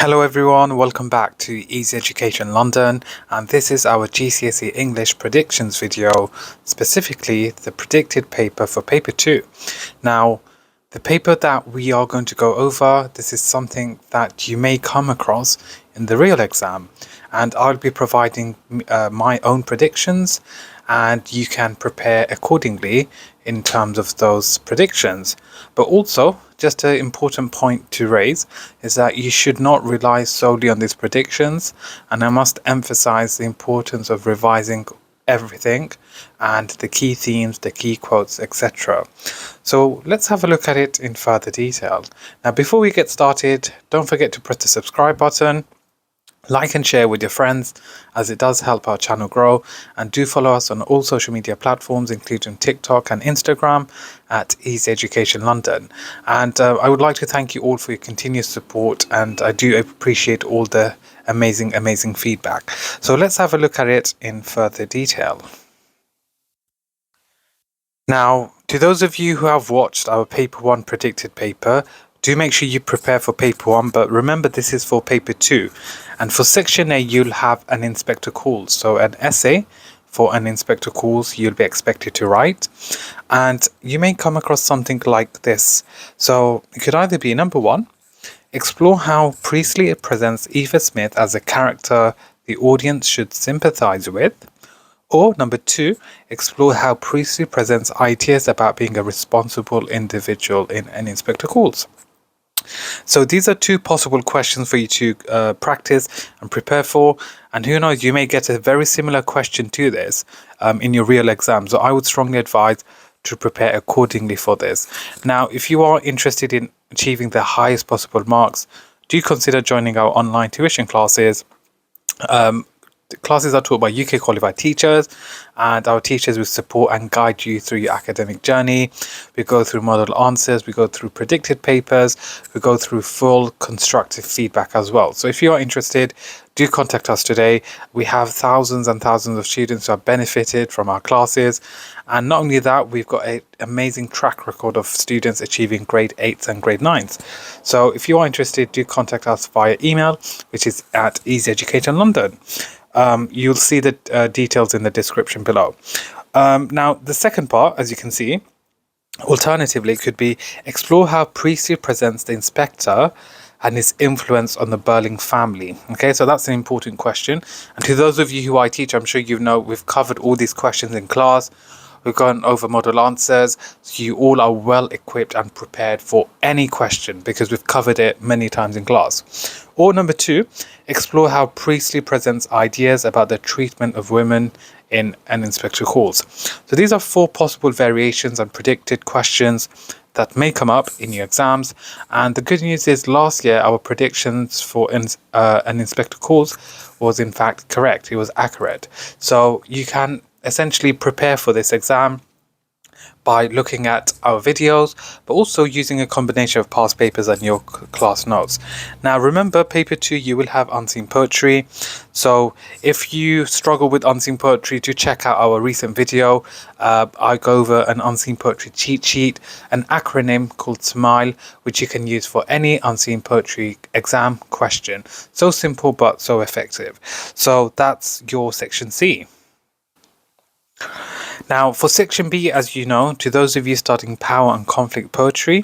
Hello everyone, welcome back to Easy Education London, and this is our GCSE English predictions video, specifically the predicted paper for paper 2. Now, the paper that we are going to go over, this is something that you may come across in the real exam, and I'll be providing my own predictions, and you can prepare accordingly in terms of those predictions. But also, just an important point to raise is that you should not rely solely on these predictions, and I must emphasize the importance of revising everything and the key themes, the key quotes, etc. So let's have a look at it in further detail. Now, before we get started, don't forget to press the subscribe button, like and share with your friends, as it does help our channel grow, and do follow us on all social media platforms including TikTok and Instagram at Easy Education London. And I would like to thank you all for your continuous support, and I do appreciate all the amazing feedback. So let's have a look at it in further detail. Now, to those of you who have watched our paper 1 predicted paper, do make sure you prepare for paper 1, but remember this is for paper 2. And for section A, you'll have an inspector calls. So an essay for an inspector calls you'll be expected to write. And you may come across something like this. So it could either be number 1, explore how Priestley presents Eva Smith as a character the audience should sympathize with. Or number 2, explore how Priestley presents ideas about being a responsible individual in an inspector calls. So these are two possible questions for you to practice and prepare for, and who knows, you may get a very similar question to this in your real exam. So I would strongly advise to prepare accordingly for this. Now, if you are interested in achieving the highest possible marks, do consider joining our online tuition classes. The classes are taught by UK qualified teachers, and our teachers will support and guide you through your academic journey. We go through model answers, we go through predicted papers, we go through full constructive feedback as well. So if you are interested, do contact us today. We have thousands and thousands of students who have benefited from our classes, and not only that, we've got an amazing track record of students achieving grade 8s and grade 9s. So if you are interested, do contact us via email, which is at Easy Education London. You'll see the details in the description below. Now, the second part, as you can see, alternatively, could be explore how Priestley presents the inspector and his influence on the Burling family. Okay, so that's an important question. And to those of you who I teach, I'm sure you know we've covered all these questions in class. We've gone over model answers, so you all are well equipped and prepared for any question because we've covered it many times in class. Or number 2, explore how Priestley presents ideas about the treatment of women in an inspector calls. So these are 4 possible variations and predicted questions that may come up in your exams. And the good news is last year our predictions for an inspector calls was in fact correct. It was accurate. So you can essentially prepare for this exam by looking at our videos, but also using a combination of past papers and your class notes. Now remember, paper 2 you will have unseen poetry, so if you struggle with unseen poetry, do check out our recent video. I go over an unseen poetry cheat sheet, an acronym called SMILE, which you can use for any unseen poetry exam question. So simple but so effective. So that's your section C. Now, for section B, as you know, to those of you studying power and conflict poetry,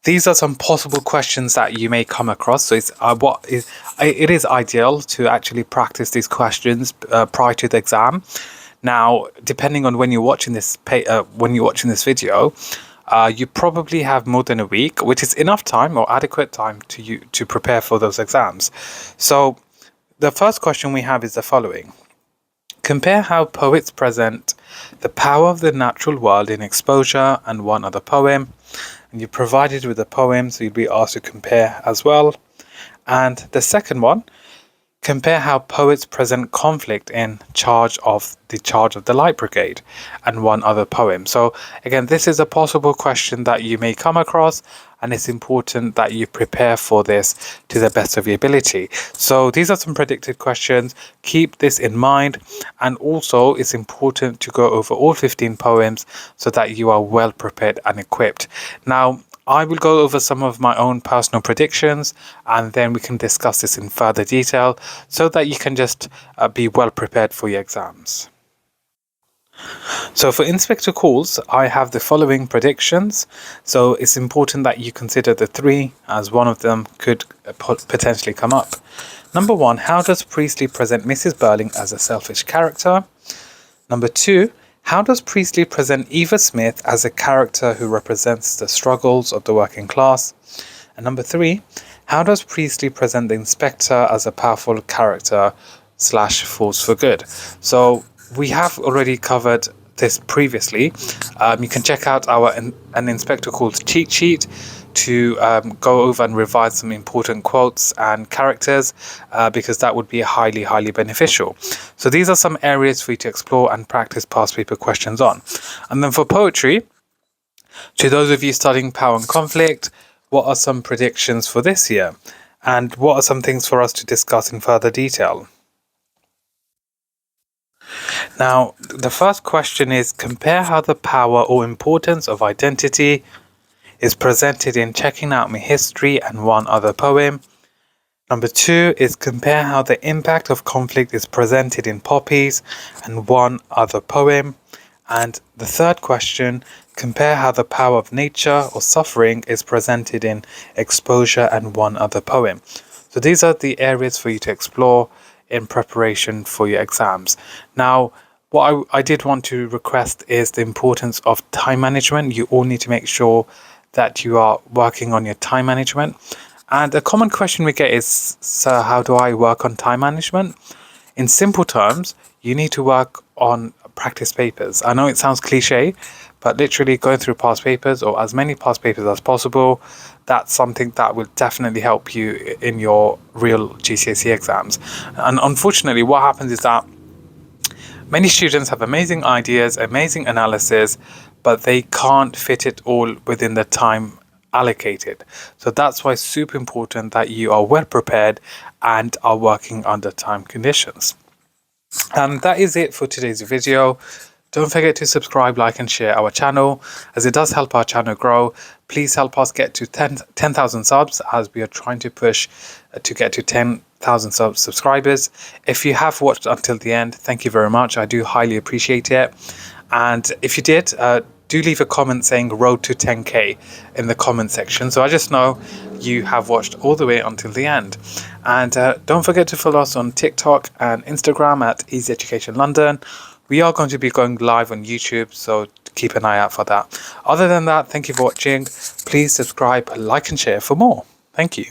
these are some possible questions that you may come across. So it is ideal to actually practice these questions prior to the exam. Now, depending on when you're watching this video, you probably have more than a week, which is enough time or adequate time to prepare for those exams. So the first question we have is the following. Compare how poets present the power of the natural world in Exposure and one other poem. And you're provided with a poem, so you'll be asked to compare as well. And the second one, compare how poets present conflict in Charge of the Light Brigade and one other poem. So again, this is a possible question that you may come across, and it's important that you prepare for this to the best of your ability. So these are some predicted questions. Keep this in mind, and also it's important to go over all 15 poems so that you are well prepared and equipped. Now, I will go over some of my own personal predictions, and then we can discuss this in further detail so that you can just be well prepared for your exams. So for inspector calls, I have the following predictions. So it's important that you consider the three, as one of them could potentially come up. Number one, how does Priestley present Mrs. Burling as a selfish character? Number two, how does Priestley present Eva Smith as a character who represents the struggles of the working class? And number three, how does Priestley present the inspector as a powerful character / force for good? So we have already covered this previously. You can check out our an inspector called cheat sheet to go over and revise some important quotes and characters, because that would be highly beneficial. So these are some areas for you to explore and practice past paper questions on. And then for poetry, to those of you studying Power and Conflict, what are some predictions for this year? And what are some things for us to discuss in further detail? Now, the first question is, compare how the power or importance of identity is presented in Checking Out My History and One Other Poem. Number two is, compare how the impact of conflict is presented in Poppies and One Other Poem. And the third question, compare how the power of nature or suffering is presented in Exposure and One Other Poem. So these are the areas for you to explore in preparation for your exams. Now, what I did want to request is the importance of time management. You all need to make sure that you are working on your time management. And a common question we get is, sir, how do I work on time management? In simple terms, you need to work on practice papers. I know it sounds cliche, but literally going through past papers, or as many past papers as possible, that's something that will definitely help you in your real GCSE exams. And unfortunately, what happens is that many students have amazing ideas, amazing analysis, but they can't fit it all within the time allocated. So that's why it's super important that you are well prepared and are working under time conditions. And that is it for today's video. Don't forget to subscribe, like and share our channel, as it does help our channel grow. Please help us get to 10,000 subs, as we are trying to push to get to 10,000 subscribers. If you have watched until the end, thank you very much. I do highly appreciate it. And if you did, do leave a comment saying road to 10k in the comment section, so I just know you have watched all the way until the end. And don't forget to follow us on TikTok and Instagram at Easy Education London. We are going to be going live on YouTube, so keep an eye out for that. Other than that, thank you for watching. Please subscribe, like and share for more. Thank you.